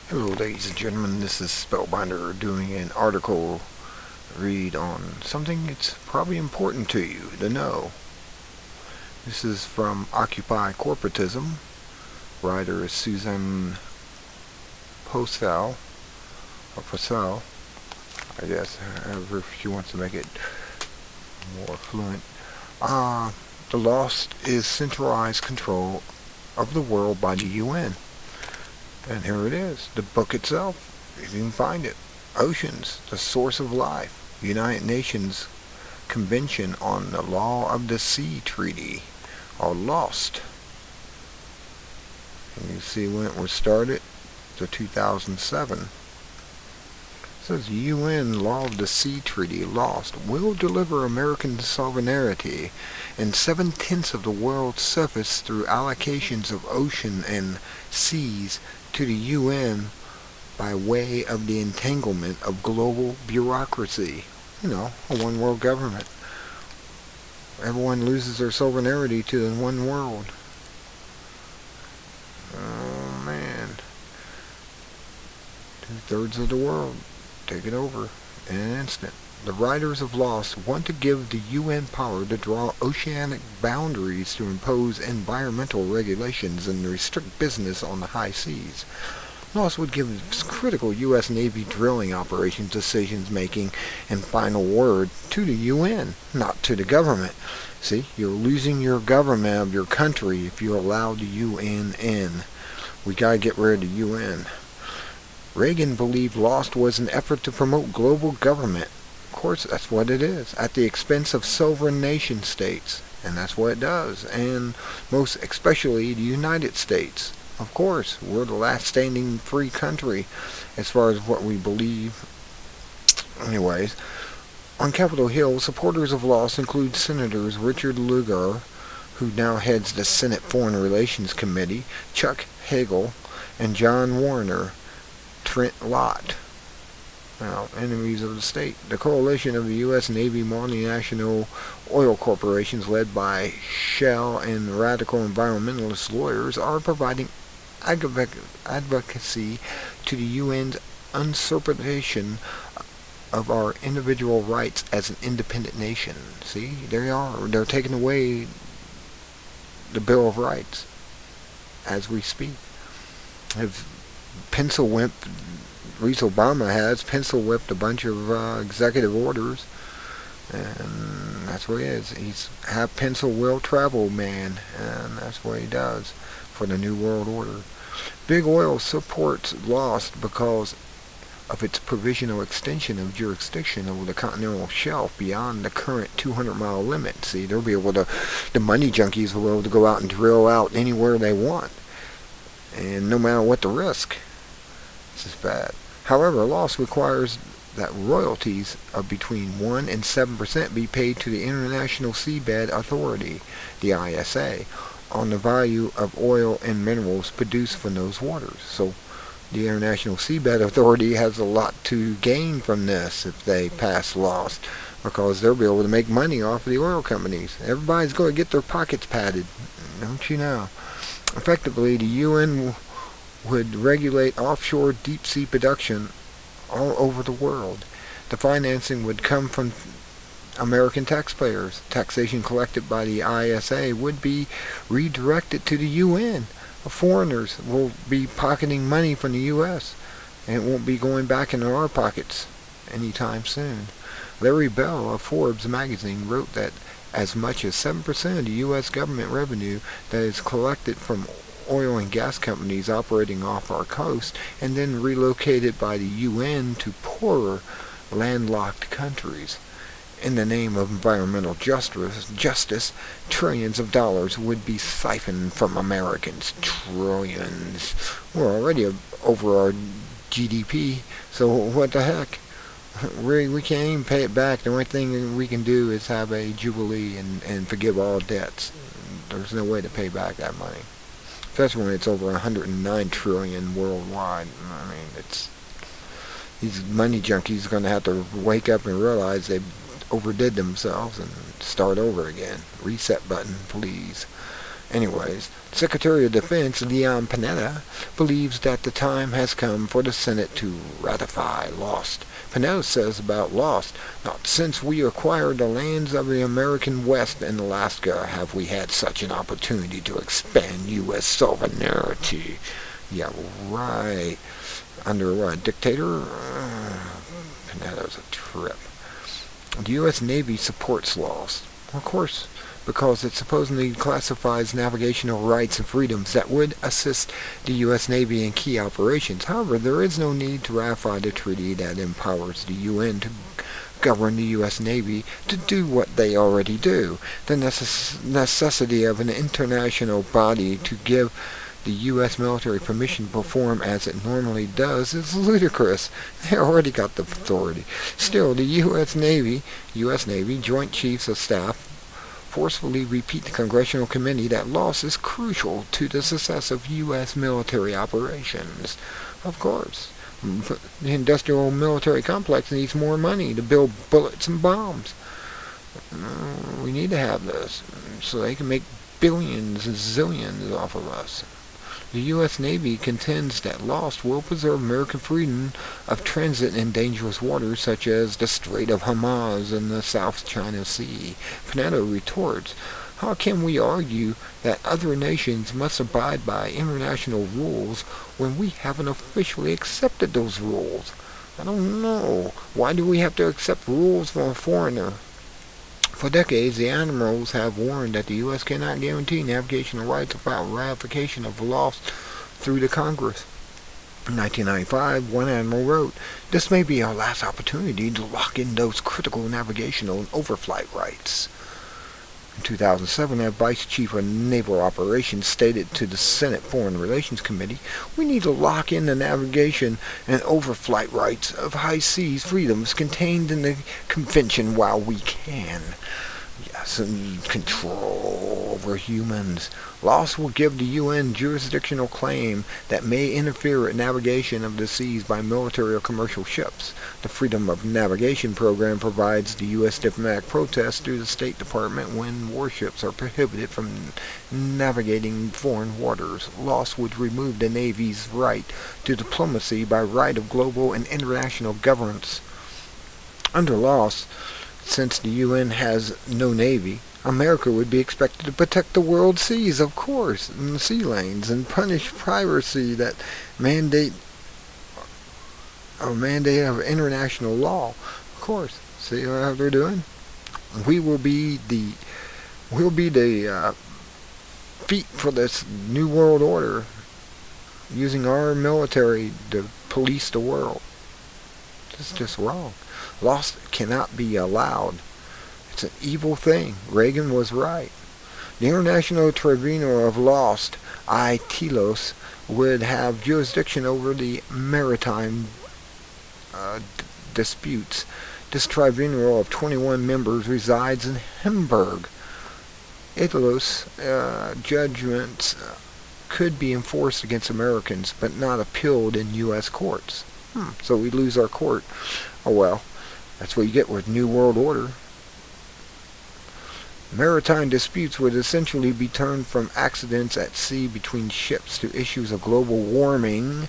Hello ladies and gentlemen, this is Spellbinder doing an article read on something that's probably important to you to know. This is from Occupy Corporatism. Writer is Susan Posel, or Posel, I guess, however she wants to make it more fluent. The lost is centralized control of the world by the UN. And here it is, the book itself, if you can find it. Oceans, the source of life. United Nations Convention on the Law of the Sea Treaty, or LOST. And you see when it was started, to 2007. It says UN Law of the Sea Treaty, LOST, will deliver American sovereignty and 7/10 of the world's surface through allocations of ocean and seas to the UN by way of the entanglement of global bureaucracy. A one world government. Everyone loses their sovereignty to the one world. Oh man. 2/3 of the world take it over in an instant. The writers of LOST want to give the UN power to draw oceanic boundaries to impose environmental regulations and restrict business on the high seas. LOST would give critical U.S. Navy drilling operations decisions-making and final word to the UN, not to the government. See, you're losing your government of your country if you allow the UN in. We gotta get rid of the UN. Reagan believed LOST was an effort to promote global government. Of course, that's what it is, at the expense of sovereign nation states. And that's what it does, and most especially the United States. Of course, we're the last standing free country as far as what we believe. Anyways, on Capitol Hill, supporters of LOST include Senators Richard Lugar, who now heads the Senate Foreign Relations Committee, Chuck Hagel, and John Warner, Trent Lott. Now, enemies of the state. The coalition of the U.S. Navy multinational oil corporations led by Shell and radical environmentalist lawyers are providing advocacy to the UN's usurpation of our individual rights as an independent nation. See, there they are. They're taking away the Bill of Rights as we speak. Have pencil whipped, Reese Obama has pencil whipped a bunch of executive orders, and that's what he is. He's half pencil will travel man, and that's what he does for the New World Order. Big Oil supports LOST because of its provisional extension of jurisdiction over the continental shelf beyond the current 200-mile limit. See, they'll be able to, the money junkies will be able to go out and drill out anywhere they want, and no matter what the risk. This is bad. However, LOST requires that royalties of between 1 and 7% be paid to the International Seabed Authority, the ISA, on the value of oil and minerals produced from those waters. So the International Seabed Authority has a lot to gain from this if they pass LOST, because they'll be able to make money off of the oil companies. Everybody's going to get their pockets padded, don't you know? Effectively, the UN would regulate offshore deep-sea production all over the world. The financing would come from American taxpayers. Taxation collected by the ISA would be redirected to the UN. Foreigners will be pocketing money from the U.S., and it won't be going back into our pockets anytime soon. Larry Bell of Forbes magazine wrote that as much as 7% of the U.S. government revenue that is collected from oil and gas companies operating off our coast and then relocated by the UN to poorer landlocked countries. In the name of environmental justice, trillions of dollars would be siphoned from Americans. Trillions. We're already over our GDP, so what the heck? We can't even pay it back. The only thing we can do is have a jubilee and forgive all debts. There's no way to pay back that money, especially when it's over 109 trillion worldwide. I mean, it's these money junkies are going to have to wake up and realize they overdid themselves and start over again. Reset button, please. Anyways, Secretary of Defense Leon Panetta believes that the time has come for the Senate to ratify Lost. Panetta says about Lost, not since we acquired the lands of the American West and Alaska have we had such an opportunity to expand U.S. sovereignty. Yeah, right. Under what, dictator? Panetta's a trip. The U.S. Navy supports Lost. Of course, because it supposedly classifies navigational rights and freedoms that would assist the U.S. Navy in key operations. However, there is no need to ratify the treaty that empowers the UN to govern the U.S. Navy to do what they already do. The necessity of an international body to give the U.S. military permission to perform as it normally does is ludicrous. They already got the authority. Still, the U.S. Navy Joint Chiefs of Staff forcefully repeat the Congressional Committee that loss is crucial to the success of U.S. military operations. Of course, the industrial military complex needs more money to build bullets and bombs. We need to have this so they can make billions and zillions off of us. The U.S. Navy contends that Lost will preserve American freedom of transit in dangerous waters such as the Strait of Hormuz and the South China Sea. Panetta retorts, how can we argue that other nations must abide by international rules when we haven't officially accepted those rules? I don't know. Why do we have to accept rules from a foreigner? For decades, the admirals have warned that the U.S. cannot guarantee navigational rights without ratification of laws through the Congress. In 1995, one admiral wrote, this may be our last opportunity to lock in those critical navigational and overflight rights. In 2007, a Vice Chief of Naval Operations stated to the Senate Foreign Relations Committee, we need to lock in the navigation and overflight rights of high seas freedoms contained in the convention while we can. Yes, and control over humans. Loss will give the UN jurisdictional claim that may interfere with navigation of the seas by military or commercial ships. The Freedom of Navigation program provides the U.S. diplomatic protest through the State Department when warships are prohibited from navigating foreign waters. Loss would remove the Navy's right to diplomacy by right of global and international governance. Under Loss, since the UN has no Navy, America would be expected to protect the world seas, of course, and the sea lanes, and punish piracy that mandate of international law. Of course. See how they're doing? We'll be the feet for this new world order, using our military to police the world. It's just wrong. Lost cannot be allowed. It's an evil thing. Reagan was right. The International Tribunal of Lost, ITLOS, would have jurisdiction over the maritime disputes. This tribunal of 21 members resides in Hamburg. ITLOS judgments could be enforced against Americans, but not appealed in U.S. courts. So we lose our court. Oh well, that's what you get with New World Order. Maritime disputes would essentially be turned from accidents at sea between ships to issues of global warming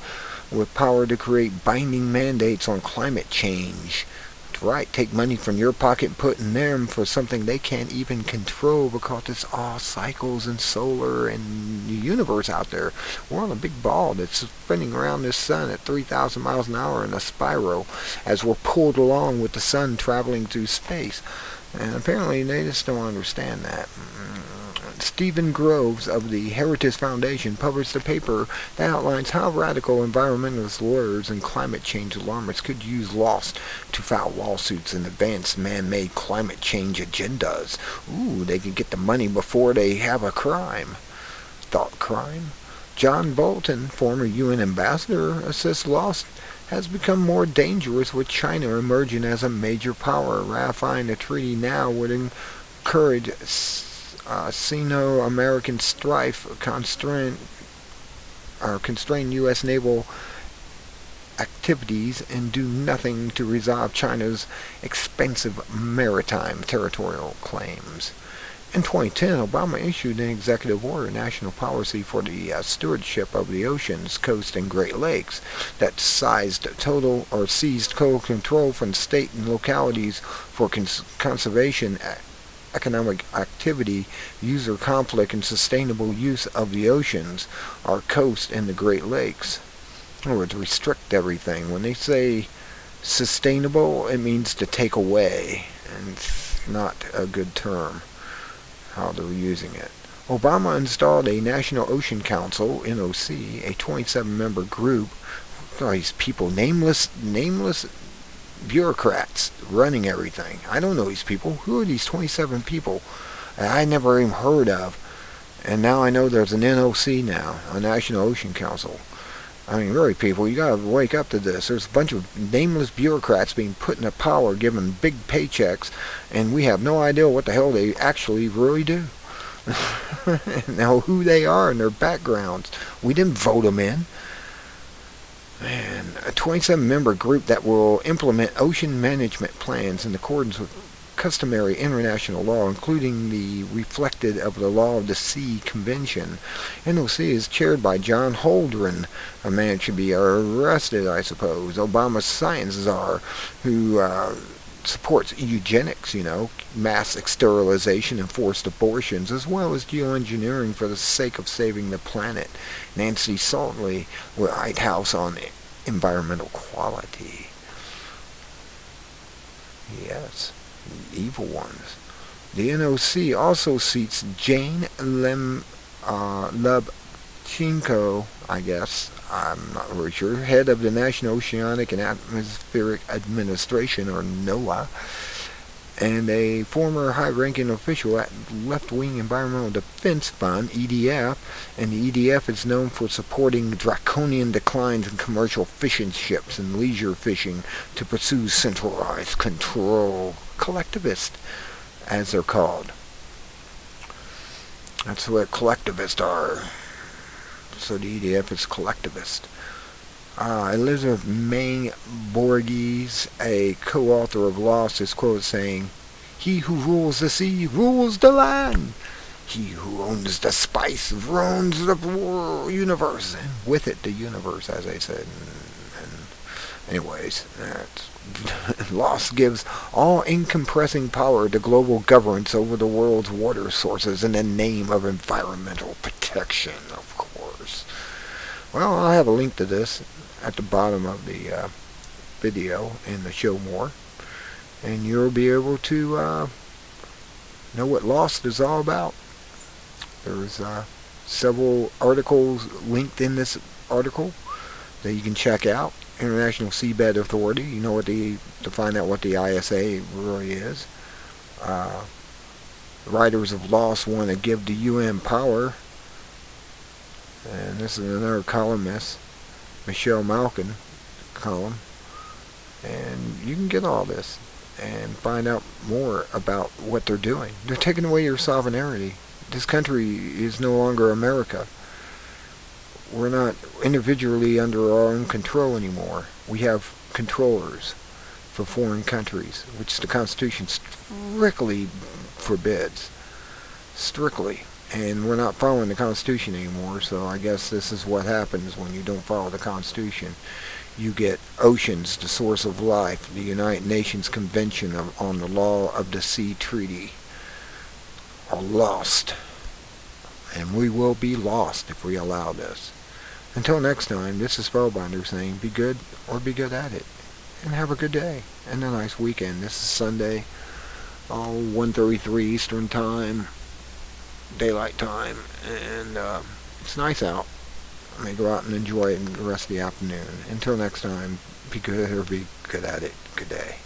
with power to create binding mandates on climate change. That's right, take money from your pocket and put in them for something they can't even control because it's all cycles and solar and the universe out there. We're on a big ball that's spinning around this sun at 3,000 miles an hour in a spiral as we're pulled along with the sun traveling through space. And apparently they just don't understand that. Stephen Groves of the Heritage Foundation published a paper that outlines how radical environmentalist lawyers and climate change alarmists could use Lost to file lawsuits and advance man-made climate change agendas. Ooh, they could get the money before they have a crime. Thought crime? John Bolton, former UN ambassador, says Lost has become more dangerous with China emerging as a major power. Ratifying the treaty now would encourage Sino-American strife, constrain U.S. naval activities, and do nothing to resolve China's expensive maritime territorial claims. In 2010, Obama issued an executive order, national policy for the stewardship of the oceans, coast, and Great Lakes, that seized total control from state and localities for conservation, economic activity, user conflict, and sustainable use of the oceans, our coast, and the Great Lakes. In other words, restrict everything. When they say sustainable, it means to take away, and it's not a good term how they're using it. Obama installed a National Ocean Council, NOC, a 27-member group. Oh, these people, nameless bureaucrats running everything. I don't know these people. Who are these 27 people I never even heard of? And now I know there's an NOC now, a National Ocean Council. I mean, really, people, you gotta wake up to this. There's a bunch of nameless bureaucrats being put into power, given big paychecks, and we have no idea what the hell they actually really do. Now, who they are and their backgrounds. We didn't vote them in. Man, a 27-member group that will implement ocean management plans in accordance with customary international law, including the reflected of the Law of the Sea Convention. NOC is chaired by John Holdren, a man should be arrested, I suppose. Obama's science czar, who supports eugenics, mass sterilization and forced abortions, as well as geoengineering for the sake of saving the planet. Nancy Saltley, White House on environmental quality. Yes. Evil ones. The NOC also seats Jane Lubchenco, I guess, I'm not really sure, head of the National Oceanic and Atmospheric Administration, or NOAA, and a former high-ranking official at Left-Wing Environmental Defense Fund, EDF, and the EDF is known for supporting draconian declines in commercial fishing ships and leisure fishing to pursue centralized control. Collectivist, as they're called. That's what collectivists are. So the EDF is collectivist. Elizabeth May Borges, a co-author of Lost, is quoted saying, "He who rules the sea rules the land. He who owns the spice runs the universe." And with it, the universe, as I said. Anyways, Lost gives all-encompassing power to global governance over the world's water sources in the name of environmental protection, of course. Well, I'll have a link to this at the bottom of the video in the show more, and you'll be able to know what Lost is all about. There's several articles linked in this article that you can check out. International Seabed Authority, to find out what the ISA really is. Writers of Lost want to give the UN power. And this is another columnist, Michelle Malkin column. And you can get all this and find out more about what they're doing. They're taking away your sovereignty. This country is no longer America. We're not individually under our own control anymore. We have controllers for foreign countries, which the Constitution strictly forbids. Strictly. And we're not following the Constitution anymore, so I guess this is what happens when you don't follow the Constitution. You get oceans, the source of life, the United Nations Convention on the Law of the Sea Treaty, are lost. And we will be lost if we allow this. Until next time, this is Spellbinder saying, be good or be good at it. And have a good day and a nice weekend. This is Sunday, 1:33 Eastern Time, daylight time, and it's nice out. I may go out and enjoy it the rest of the afternoon. Until next time, be good or be good at it. Good day.